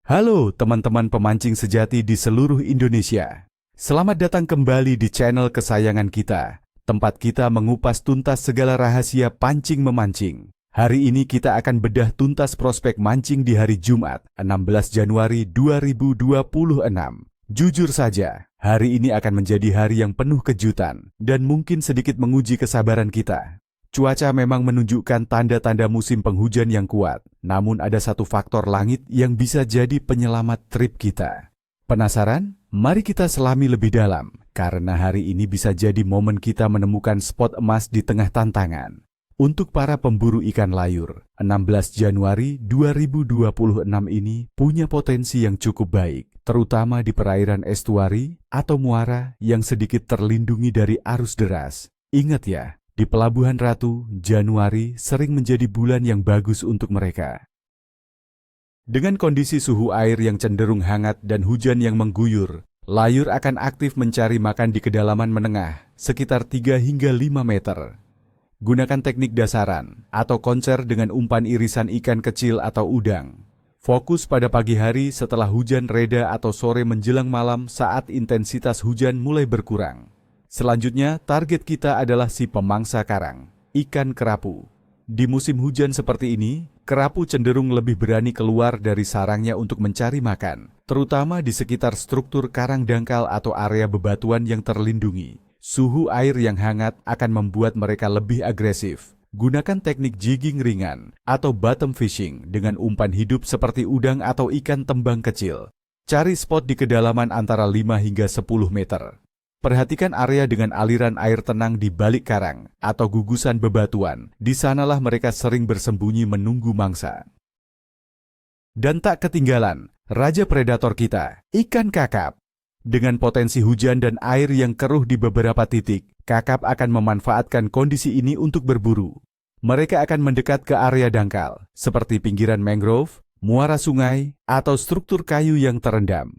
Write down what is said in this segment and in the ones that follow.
Halo teman-teman pemancing sejati di seluruh Indonesia. Selamat datang kembali di channel kesayangan kita, tempat kita mengupas tuntas segala rahasia pancing-memancing. Hari ini kita akan bedah tuntas prospek mancing di hari Jumat, 16 Januari 2026. Jujur saja, hari ini akan menjadi hari yang penuh kejutan dan mungkin sedikit menguji kesabaran kita. Cuaca memang menunjukkan tanda-tanda musim penghujan yang kuat, namun ada satu faktor langit yang bisa jadi penyelamat trip kita. Penasaran? Mari kita selami lebih dalam, karena hari ini bisa jadi momen kita menemukan spot emas di tengah tantangan. Untuk para pemburu ikan layur, 16 Januari 2026 ini punya potensi yang cukup baik, terutama di perairan estuari atau muara yang sedikit terlindungi dari arus deras. Ingat ya, di Pelabuhan Ratu, Januari sering menjadi bulan yang bagus untuk mereka. Dengan kondisi suhu air yang cenderung hangat dan hujan yang mengguyur, layur akan aktif mencari makan di kedalaman menengah, sekitar 3 hingga 5 meter. Gunakan teknik dasaran atau konser dengan umpan irisan ikan kecil atau udang. Fokus pada pagi hari setelah hujan reda atau sore menjelang malam saat intensitas hujan mulai berkurang. Selanjutnya, target kita adalah si pemangsa karang, ikan kerapu. Di musim hujan seperti ini, kerapu cenderung lebih berani keluar dari sarangnya untuk mencari makan, terutama di sekitar struktur karang dangkal atau area bebatuan yang terlindungi. Suhu air yang hangat akan membuat mereka lebih agresif. Gunakan teknik jigging ringan atau bottom fishing dengan umpan hidup seperti udang atau ikan tembang kecil. Cari spot di kedalaman antara 5 hingga 10 meter. Perhatikan area dengan aliran air tenang di balik karang atau gugusan bebatuan. Di sanalah mereka sering bersembunyi menunggu mangsa. Dan tak ketinggalan, raja predator kita, ikan kakap. Dengan potensi hujan dan air yang keruh di beberapa titik, kakap akan memanfaatkan kondisi ini untuk berburu. Mereka akan mendekat ke area dangkal, seperti pinggiran mangrove, muara sungai, atau struktur kayu yang terendam.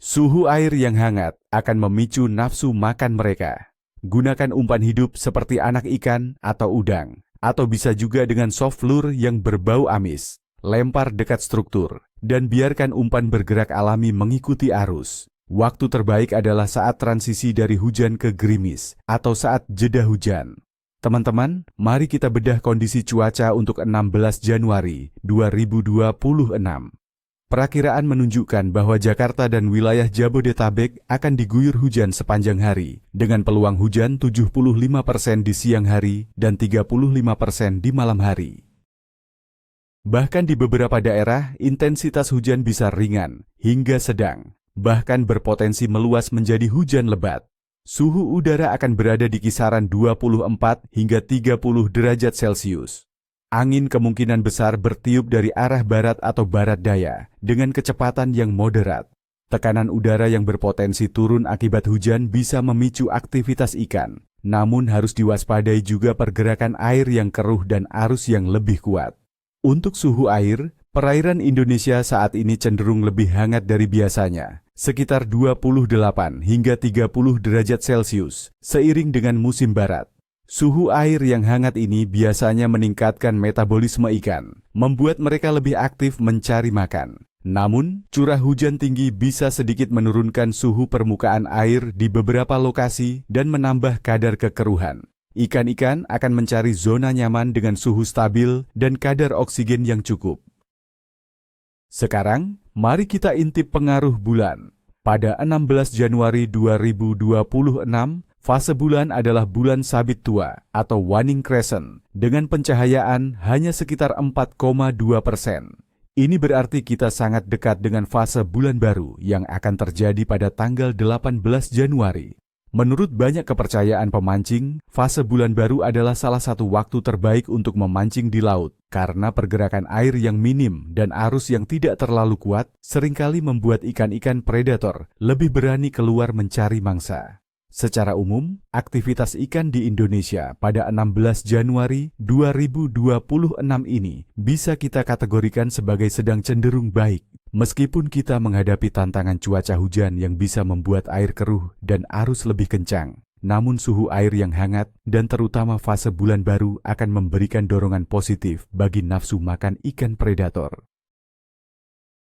Suhu air yang hangat akan memicu nafsu makan mereka. Gunakan umpan hidup seperti anak ikan atau udang, atau bisa juga dengan soft lure yang berbau amis. Lempar dekat struktur, dan biarkan umpan bergerak alami mengikuti arus. Waktu terbaik adalah saat transisi dari hujan ke gerimis, atau saat jeda hujan. Teman-teman, mari kita bedah kondisi cuaca untuk 16 Januari 2026. Perakiraan menunjukkan bahwa Jakarta dan wilayah Jabodetabek akan diguyur hujan sepanjang hari, dengan peluang hujan 75% di siang hari dan 35% di malam hari. Bahkan di beberapa daerah, intensitas hujan bisa ringan hingga sedang, bahkan berpotensi meluas menjadi hujan lebat. Suhu udara akan berada di kisaran 24 hingga 30 derajat Celcius. Angin kemungkinan besar bertiup dari arah barat atau barat daya dengan kecepatan yang moderat. Tekanan udara yang berpotensi turun akibat hujan bisa memicu aktivitas ikan, namun harus diwaspadai juga pergerakan air yang keruh dan arus yang lebih kuat. Untuk suhu air, perairan Indonesia saat ini cenderung lebih hangat dari biasanya, sekitar 28 hingga 30 derajat Celcius, seiring dengan musim barat. Suhu air yang hangat ini biasanya meningkatkan metabolisme ikan, membuat mereka lebih aktif mencari makan. Namun, curah hujan tinggi bisa sedikit menurunkan suhu permukaan air di beberapa lokasi dan menambah kadar kekeruhan. Ikan-ikan akan mencari zona nyaman dengan suhu stabil dan kadar oksigen yang cukup. Sekarang, mari kita intip pengaruh bulan. Pada 16 Januari 2026, fase bulan adalah bulan sabit tua atau waning crescent dengan pencahayaan hanya sekitar 4,2%. Ini berarti kita sangat dekat dengan fase bulan baru yang akan terjadi pada tanggal 18 Januari. Menurut banyak kepercayaan pemancing, fase bulan baru adalah salah satu waktu terbaik untuk memancing di laut karena pergerakan air yang minim dan arus yang tidak terlalu kuat seringkali membuat ikan-ikan predator lebih berani keluar mencari mangsa. Secara umum, aktivitas ikan di Indonesia pada 16 Januari 2026 ini bisa kita kategorikan sebagai sedang cenderung baik. Meskipun kita menghadapi tantangan cuaca hujan yang bisa membuat air keruh dan arus lebih kencang, namun suhu air yang hangat dan terutama fase bulan baru akan memberikan dorongan positif bagi nafsu makan ikan predator.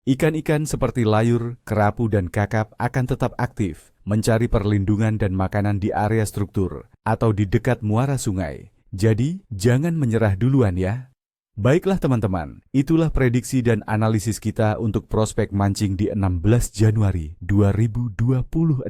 Ikan-ikan seperti layur, kerapu, dan kakap akan tetap aktif mencari perlindungan dan makanan di area struktur atau di dekat muara sungai. Jadi, jangan menyerah duluan ya. Baiklah teman-teman, itulah prediksi dan analisis kita untuk prospek mancing di 16 Januari 2026.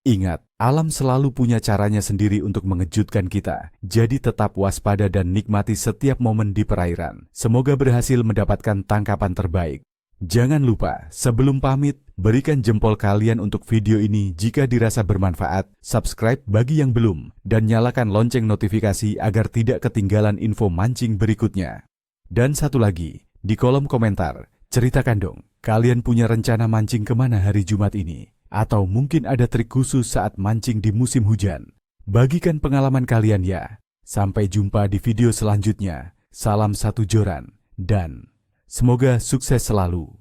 Ingat, alam selalu punya caranya sendiri untuk mengejutkan kita. Jadi tetap waspada dan nikmati setiap momen di perairan. Semoga berhasil mendapatkan tangkapan terbaik. Jangan lupa, sebelum pamit, berikan jempol kalian untuk video ini jika dirasa bermanfaat, subscribe bagi yang belum, dan nyalakan lonceng notifikasi agar tidak ketinggalan info mancing berikutnya. Dan satu lagi, di kolom komentar, ceritakan dong, kalian punya rencana mancing kemana hari Jumat ini? Atau mungkin ada trik khusus saat mancing di musim hujan? Bagikan pengalaman kalian ya. Sampai jumpa di video selanjutnya. Salam satu joran, dan semoga sukses selalu.